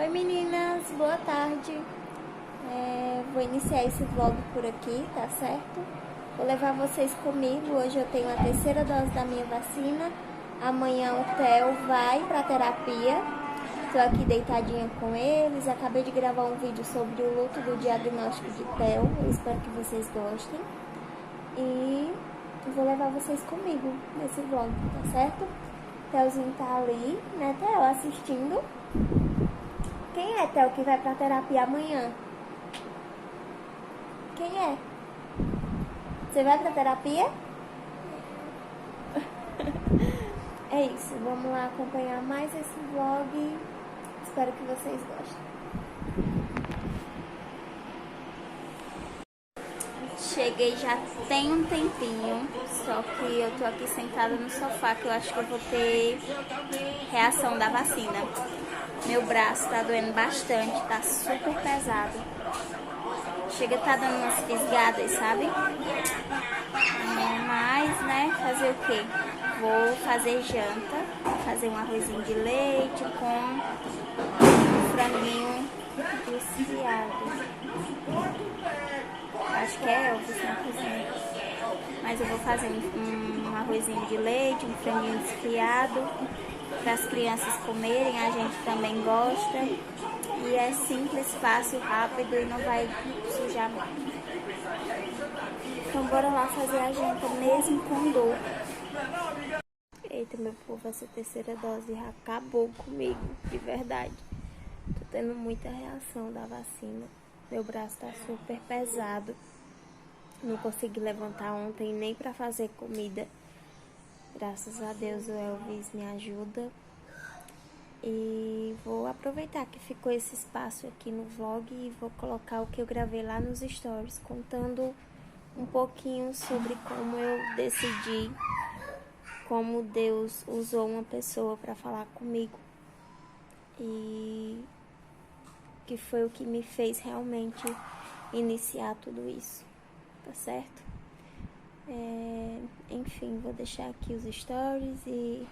Oi meninas, boa tarde. Vou iniciar esse vlog por aqui, tá certo? Vou levar vocês comigo. Hoje eu tenho a terceira dose da minha vacina. Amanhã o Theo vai pra terapia. Tô aqui deitadinha com eles. Acabei de gravar um vídeo sobre o luto do diagnóstico de Theo. Eu espero que vocês gostem. E vou levar vocês comigo nesse vlog, tá certo? Theozinho tá ali, né, Theo, assistindo. Quem é, Theo, que vai pra terapia amanhã? Quem é? Você vai pra terapia? É isso, vamos lá acompanhar mais esse vlog. Espero que vocês gostem. Cheguei já tem um tempinho, só que eu tô aqui sentada no sofá, que eu acho que eu vou ter reação da vacina. Meu braço tá doendo bastante, tá super pesado. Chega tá dando umas fisgadas, sabe? Mas, né, fazer o quê? Vou fazer janta, fazer um arrozinho de leite com um franguinho desfiado. Acho que é Elvis na cozinha. Mas eu vou fazer um arrozinho de leite, um franguinho desfiado para as crianças comerem, a gente também gosta. E é simples, fácil, rápido e não vai sujar muito. Então bora lá fazer a janta mesmo com dor. Eita, meu povo, essa terceira dose já acabou comigo, de verdade. Tô tendo muita reação da vacina. Meu braço tá super pesado. Não consegui levantar ontem nem pra fazer comida. Graças a Deus o Elvis me ajuda. E vou aproveitar que ficou esse espaço aqui no vlog e vou colocar o que eu gravei lá nos stories, contando um pouquinho sobre como eu decidi, como Deus usou uma pessoa para falar comigo e que foi o que me fez realmente iniciar tudo isso, tá certo? Enfim, vou deixar aqui os stories e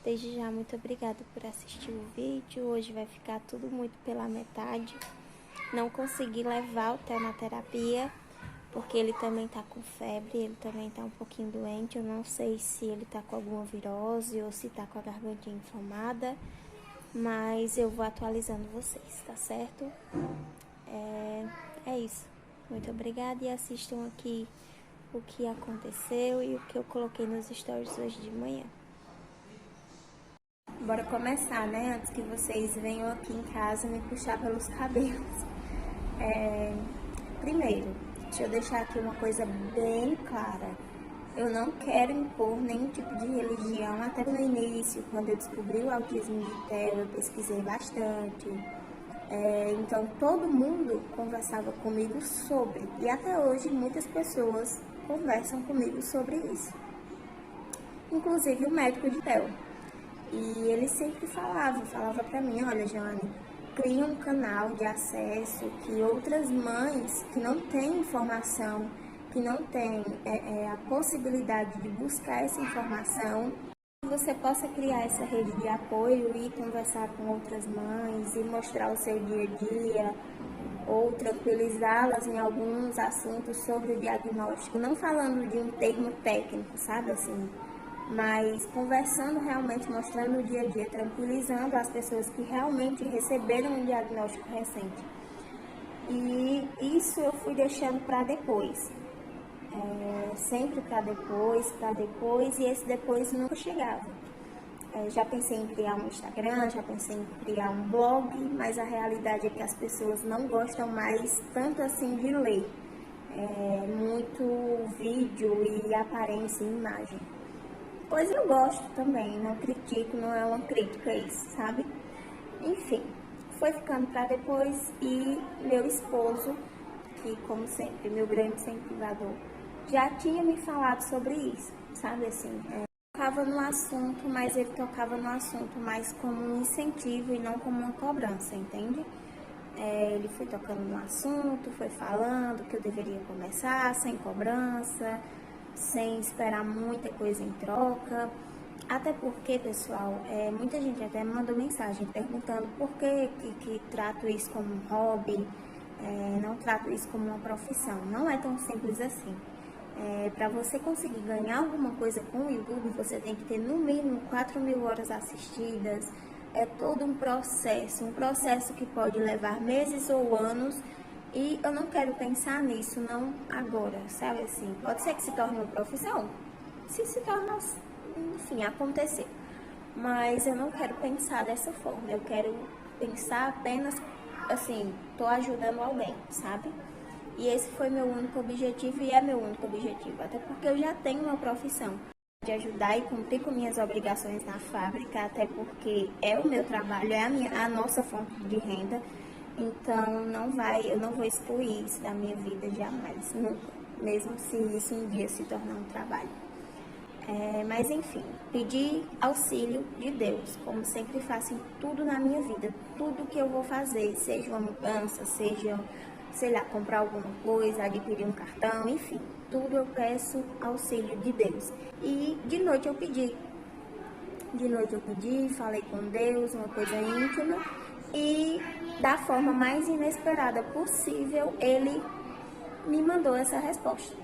desde já muito obrigada por assistir o vídeo. Hoje vai ficar tudo muito pela metade. Não consegui levar o Theo na terapia, porque ele também tá com febre, ele também tá um pouquinho doente. Eu não sei se ele tá com alguma virose ou se tá com a gargantinha inflamada, mas eu vou atualizando vocês, tá certo? É isso. Muito obrigada e assistam aqui o que aconteceu e o que eu coloquei nos stories hoje de manhã. Bora começar, né? Antes que vocês venham aqui em casa me puxar pelos cabelos. Primeiro, deixa eu deixar aqui uma coisa bem clara. Eu não quero impor nenhum tipo de religião. Até no início, quando eu descobri o autismo de Theo, eu pesquisei bastante. Então, todo mundo conversava comigo sobre. E até hoje, muitas pessoas conversam comigo sobre isso. Inclusive o médico de Theo. E ele sempre falava pra mim, olha, Jane, cria um canal de acesso que outras mães que não têm informação, que não têm a possibilidade de buscar essa informação, você possa criar essa rede de apoio e conversar com outras mães e mostrar o seu dia a dia ou tranquilizá-las em alguns assuntos sobre o diagnóstico, não falando de um termo técnico, sabe assim, mas conversando realmente, mostrando o dia a dia, tranquilizando as pessoas que realmente receberam um diagnóstico recente. E isso eu fui deixando para depois, sempre para depois, e esse depois nunca chegava. Já pensei em criar um Instagram, já pensei em criar um blog, mas a realidade é que as pessoas não gostam mais tanto assim de ler. Muito vídeo e aparência e imagem. Pois eu gosto também, não critico, não é uma crítica isso, sabe? Enfim, foi ficando para depois e meu esposo, que como sempre, meu grande incentivador, já tinha me falado sobre isso, sabe assim? Tocava no assunto, mas ele tocava no assunto mais como um incentivo e não como uma cobrança, entende? Ele foi tocando no assunto, foi falando que eu deveria começar sem cobrança, sem esperar muita coisa em troca. Até porque, pessoal, muita gente até me mandou mensagem perguntando por que trato isso como um hobby, não trato isso como uma profissão. Não é tão simples assim. Para você conseguir ganhar alguma coisa com o YouTube, você tem que ter no mínimo 4.000 horas assistidas. É todo um processo que pode levar meses ou anos. E eu não quero pensar nisso, não agora, sabe assim? Pode ser que se torne uma profissão, se torna, enfim, acontecer. Mas eu não quero pensar dessa forma, eu quero pensar apenas assim, tô ajudando alguém, sabe? E esse foi meu único objetivo e é meu único objetivo, até porque eu já tenho uma profissão de ajudar e cumprir com minhas obrigações na fábrica, até porque é o meu trabalho, é a nossa fonte de renda. Então eu não vou excluir isso da minha vida jamais, nunca, mesmo se isso um dia se tornar um trabalho. Mas enfim, pedir auxílio de Deus, como sempre faço em tudo na minha vida. Tudo que eu vou fazer, seja uma mudança, seja, sei lá, comprar alguma coisa, adquirir um cartão, enfim, tudo eu peço auxílio de Deus. E de noite eu pedi, falei com Deus, uma coisa íntima, e da forma mais inesperada possível, Ele me mandou essa resposta.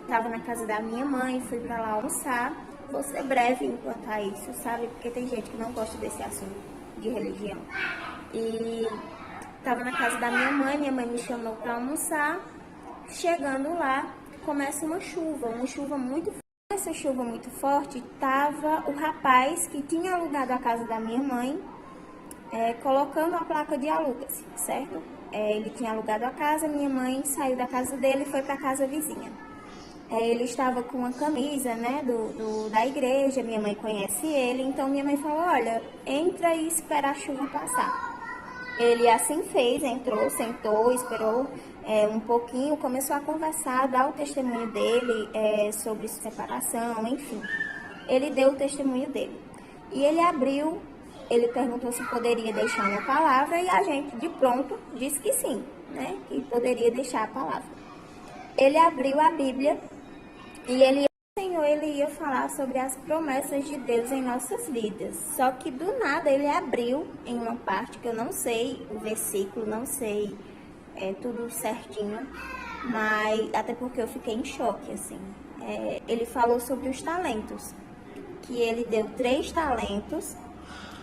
Estava na casa da minha mãe, fui para lá almoçar. Vou ser breve enquanto a isso, sabe? Porque tem gente que não gosta desse assunto de religião. E estava na casa da minha mãe me chamou para almoçar. Chegando lá, começa uma chuva muito forte. Essa chuva muito forte, tava o rapaz que tinha alugado a casa da minha mãe, colocando a placa de aluga-se, certo? Ele tinha alugado a casa, minha mãe saiu da casa dele e foi para a casa vizinha. Ele estava com uma camisa, né, da igreja, minha mãe conhece ele, então minha mãe falou, olha, entra e espera a chuva passar. Ele assim fez, entrou, sentou, esperou um pouquinho, começou a conversar, dar o testemunho dele sobre separação, enfim. Ele deu o testemunho dele. E ele abriu, ele perguntou se poderia deixar uma palavra e a gente, de pronto, disse que sim, né, que poderia deixar a palavra. Ele abriu a Bíblia e ele ia falar sobre as promessas de Deus em nossas vidas. Só que do nada ele abriu em uma parte que eu não sei o versículo, não sei tudo certinho, mas até porque eu fiquei em choque, assim. Ele falou sobre os talentos, que ele deu 3 talentos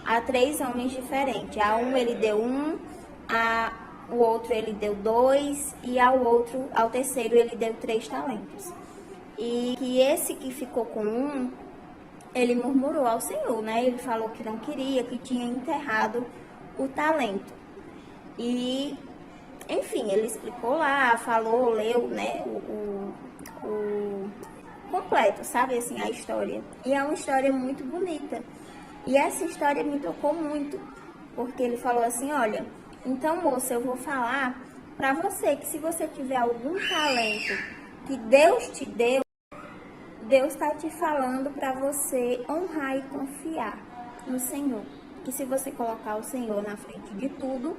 a 3 homens diferentes. A um ele deu 1, o outro ele deu 2 e ao terceiro ele deu 3 talentos. E que esse que ficou com 1, ele murmurou ao Senhor, né? Ele falou que não queria, que tinha enterrado o talento. E, enfim, ele explicou lá, falou, leu, né, o completo, sabe, assim, a história. E é uma história muito bonita. E essa história me tocou muito, porque ele falou assim, olha, então, moça, eu vou falar para você que se você tiver algum talento que Deus te deu, Deus está te falando para você honrar e confiar no Senhor. Que se você colocar o Senhor na frente de tudo,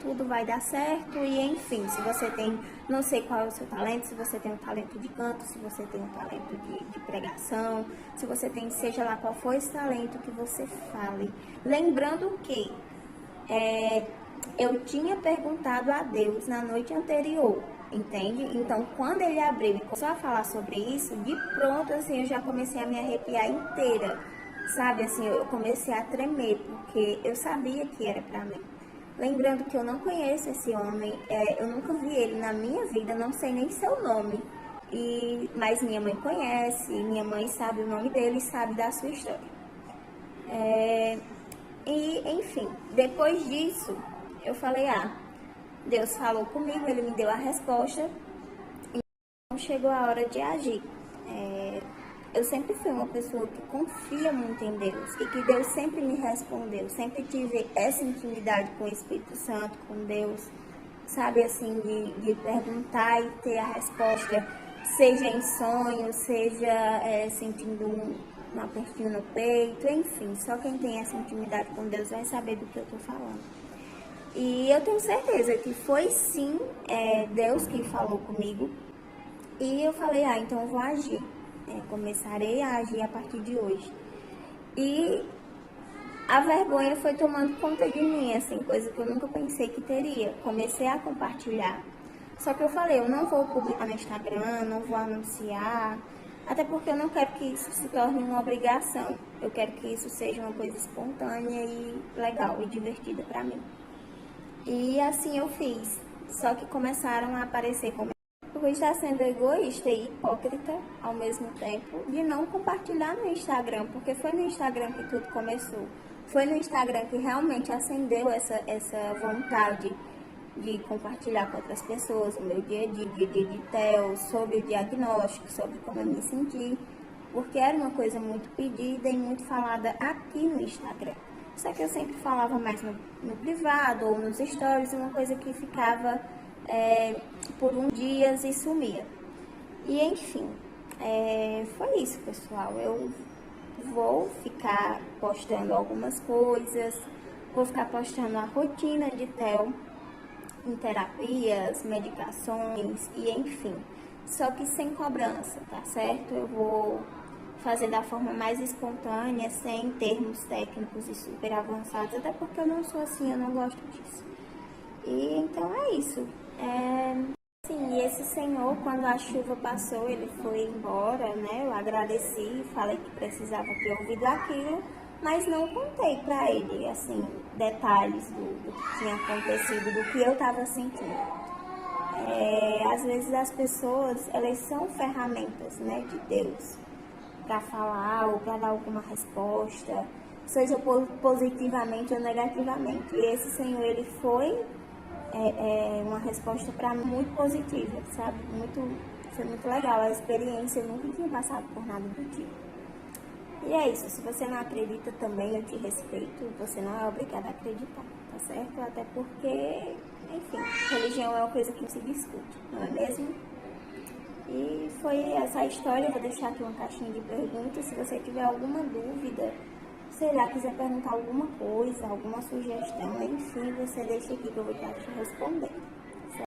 tudo vai dar certo. E enfim, se você tem, não sei qual é o seu talento, se você tem um talento de canto, se você tem um talento de pregação, se você tem, seja lá qual for esse talento, que você fale. Lembrando que eu tinha perguntado a Deus na noite anterior, entende? Então, quando ele abriu e começou a falar sobre isso, de pronto, assim, eu já comecei a me arrepiar inteira, sabe? Assim, eu comecei a tremer, porque eu sabia que era pra mim. Lembrando que eu não conheço esse homem, eu nunca vi ele na minha vida, não sei nem seu nome. Mas minha mãe conhece, minha mãe sabe o nome dele e sabe da sua história. E, enfim, depois disso, eu falei, Deus falou comigo, Ele me deu a resposta, então chegou a hora de agir. Eu sempre fui uma pessoa que confia muito em Deus e que Deus sempre me respondeu, sempre tive essa intimidade com o Espírito Santo, com Deus, sabe, assim, de perguntar e ter a resposta, seja em sonho, seja sentindo um apertinho no peito, enfim, só quem tem essa intimidade com Deus vai saber do que eu tô falando. E eu tenho certeza que foi sim Deus que falou comigo. E eu falei, então eu vou agir. começarei a agir a partir de hoje. E a vergonha foi tomando conta de mim, assim, coisa que eu nunca pensei que teria. Comecei a compartilhar. Só que eu falei, eu não vou publicar no Instagram, não vou anunciar, até porque eu não quero que isso se torne uma obrigação. Eu quero que isso seja uma coisa espontânea e legal e divertida pra mim. E assim eu fiz. Só que começaram a aparecer comentários. Eu vou estar sendo egoísta e hipócrita ao mesmo tempo de não compartilhar no Instagram, porque foi no Instagram que tudo começou. Foi no Instagram que realmente acendeu essa vontade de compartilhar com outras pessoas o meu dia a dia de TEL, sobre o diagnóstico, sobre como eu me senti, porque era uma coisa muito pedida e muito falada aqui no Instagram. Só que eu sempre falava mais no privado ou nos stories, uma coisa que ficava por uns dias e sumia. E enfim, foi isso, pessoal. Eu vou ficar postando algumas coisas, vou ficar postando a rotina de TEL, em terapias, medicações e enfim. Só que sem cobrança, tá certo? Eu vou fazer da forma mais espontânea, sem termos técnicos e super avançados, até porque eu não sou assim, eu não gosto disso. E então é isso. Sim, e esse senhor, quando a chuva passou, ele foi embora, né? Eu agradeci, falei que precisava ter ouvido aquilo, mas não contei pra ele, assim, detalhes do que tinha acontecido, do que eu tava sentindo. Às vezes as pessoas, elas são ferramentas, né, de Deus, para falar ou para dar alguma resposta, seja positivamente ou negativamente. E esse senhor, ele foi uma resposta para mim muito positiva, sabe? Foi muito legal a experiência, eu nunca tinha passado por nada do tipo. E é isso, se você não acredita também, eu te respeito, você não é obrigado a acreditar, tá certo? Até porque, enfim, religião é uma coisa que não se discute, não é mesmo? E foi essa a história, eu vou deixar aqui uma caixinha de perguntas, se você tiver alguma dúvida, sei lá, quiser perguntar alguma coisa, alguma sugestão, enfim, você deixa aqui que eu vou estar te respondendo.